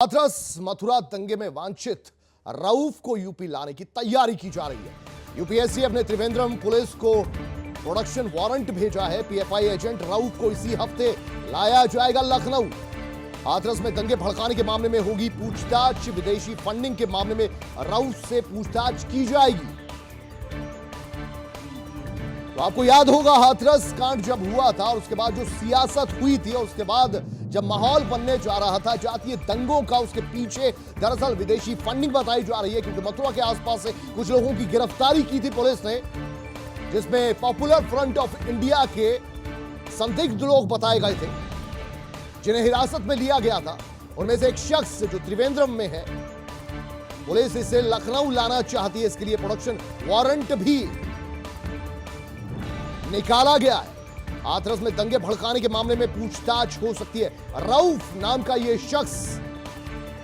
हाथरस मथुरा दंगे में वांछित रऊफ को यूपी लाने की तैयारी की जा रही है। यूपीएससी अपने त्रिवेंद्रम पुलिस को प्रोडक्शन वारंट भेजा है। पीएफआई एजेंट रऊफ को इसी हफ्ते लाया जाएगा लखनऊ। हाथरस में दंगे भड़काने के मामले में होगी पूछताछ। विदेशी फंडिंग के मामले में रऊफ से पूछताछ की जाएगी। तो आपको याद होगा हाथरस कांड जब हुआ था और उसके बाद जो सियासत हुई थी और उसके बाद जब माहौल बनने जा रहा था जातीय दंगों का, उसके पीछे दरअसल विदेशी फंडिंग बताई जा रही है, क्योंकि मथुरा के आसपास से कुछ लोगों की गिरफ्तारी की थी पुलिस ने, जिसमें पॉपुलर फ्रंट ऑफ इंडिया के संदिग्ध लोग बताए गए थे जिन्हें हिरासत में लिया गया था। उनमें से एक शख्स जो त्रिवेंद्रम में है, पुलिस इसे लखनऊ लाना चाहती है। इसके लिए प्रोडक्शन वारंट भी निकाला गया है। हाथरस में दंगे भड़काने के मामले में पूछताछ हो सकती है। रऊफ नाम का यह शख्स,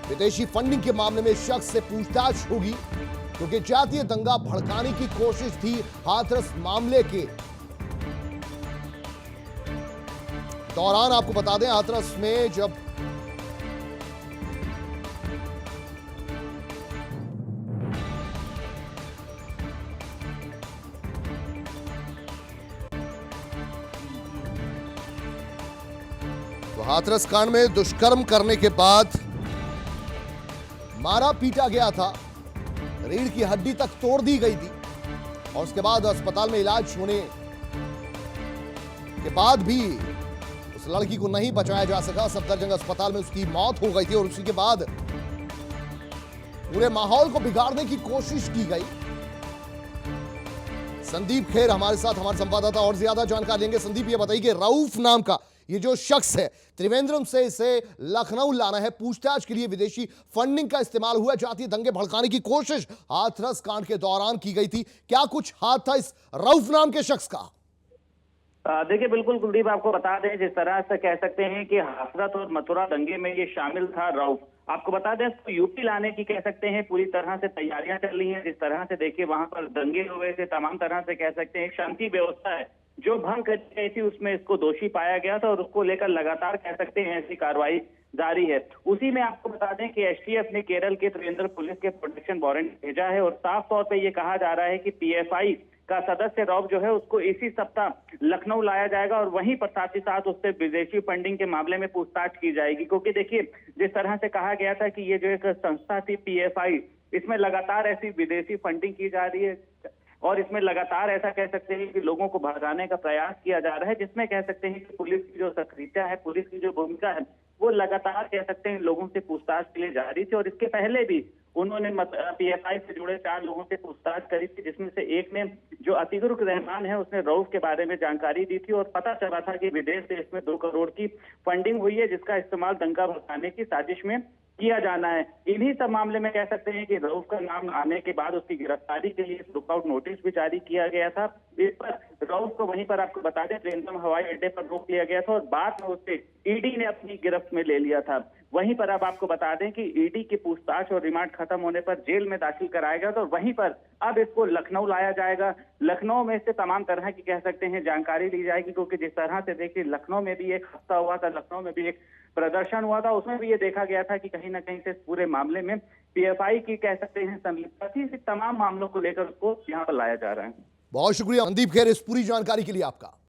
विदेशी फंडिंग के मामले में शख्स से पूछताछ होगी, क्योंकि जातीय दंगा भड़काने की कोशिश थी हाथरस मामले के दौरान। आपको बता दें हाथरस में जब तो हाथरस कांड में दुष्कर्म करने के बाद मारा पीटा गया था, रीढ़ की हड्डी तक तोड़ दी गई थी और उसके बाद अस्पताल में इलाज होने के बाद भी उस लड़की को नहीं बचाया जा सका। सफदरजंग अस्पताल में उसकी मौत हो गई थी और उसी के बाद पूरे माहौल को बिगाड़ने की कोशिश की गई। संदीप खेर हमारे साथ, हमारे संवाददाता, और ज्यादा जानकारी लेंगे। संदीप, ये बताइए कि रऊफ नाम का ये जो शख्स है, त्रिवेंद्रम से इसे लखनऊ लाना है। पूछताछ के लिए विदेशी फंडिंग का इस्तेमाल हुआ। जातीय दंगे भड़काने की कोशिश हाथरस कांड के दौरान की गई थी। क्या कुछ हाथ था इस रऊफ नाम के शख्स का? देखिए, बिल्कुल कुलदीप, आपको बता दें, जिस तरह से कह सकते हैं कि हाथरस और मथुरा दंगे में ये शामिल था रऊफ। आपको बता दें, इसको यूपी लाने की कह सकते हैं पूरी तरह से तैयारियां चल रही हैं। जिस तरह से देखिए वहां पर दंगे हुए थे, तमाम तरह से कह सकते हैं शांति व्यवस्था है जो भंग कर गई थी, उसमें इसको दोषी पाया गया था और उसको लेकर लगातार कह सकते हैं ऐसी कार्रवाई जारी है। उसी में आपको बता दें कि एसटीएफ ने केरल के त्रिवेंद्र पुलिस के प्रोटेक्शन वारंट भेजा है और साफ तौर पर यह कहा जा रहा है कि पीएफआई का सदस्य रऊफ जो है उसको इसी सप्ताह लखनऊ लाया जाएगा और वहीं पर साथ ही साथ उससे विदेशी फंडिंग के मामले में पूछताछ की जाएगी। क्योंकि देखिए, जिस तरह से कहा गया था कि ये जो एक संस्था थी पीएफआई, इसमें लगातार ऐसी विदेशी फंडिंग की जा रही है और इसमें लगातार ऐसा कह सकते हैं कि लोगों को भड़काने का प्रयास किया जा रहा है, जिसमें कह सकते हैं कि पुलिस की जो सक्रियता है, पुलिस की जो भूमिका है, वो लगातार कह सकते हैं लोगों से पूछताछ के लिए जारी थी। और इसके पहले भी उन्होंने पीएफआई से जुड़े 4 लोगों से पूछताछ करी थी, जिसमें से एक ने, जो अतीकुर रहमान है, उसने रऊफ के बारे में जानकारी दी थी और पता चला था कि विदेश से इसमें 2 करोड़ की फंडिंग हुई है, जिसका इस्तेमाल दंगा भड़काने की साजिश में किया जाना है। इन्हीं सब मामले में कह सकते हैं कि रऊफ का नाम आने के बाद उसकी गिरफ्तारी के लिए लुकआउट नोटिस भी जारी किया गया था। इस पर रऊफ को वहीं पर आपको बता दें त्रिवेंद्रम हवाई अड्डे पर रोक लिया गया था और बाद में उससे ईडी ने अपनी गिरफ्त में ले लिया था। वहीं पर अब आपको बता दें कि ईडी की पूछताछ और रिमांड खत्म होने पर जेल में दाखिल कराया गया, तो वहीं पर अब इसको लखनऊ लाया जाएगा। लखनऊ में से तमाम तरह की कह सकते हैं जानकारी ली जाएगी, क्योंकि जिस तरह से देखिए लखनऊ में भी एक हफ्ता हुआ था, लखनऊ में भी एक प्रदर्शन हुआ था, उसमें भी ये देखा गया था कि कहीं ना कहीं से पूरे मामले में पीएफआई की कह सकते हैं संलिप्तता थी। तमाम मामलों को लेकर उसको यहाँ पर लाया जा रहा है। बहुत शुक्रिया संदीप खेर इस पूरी जानकारी के लिए आपका।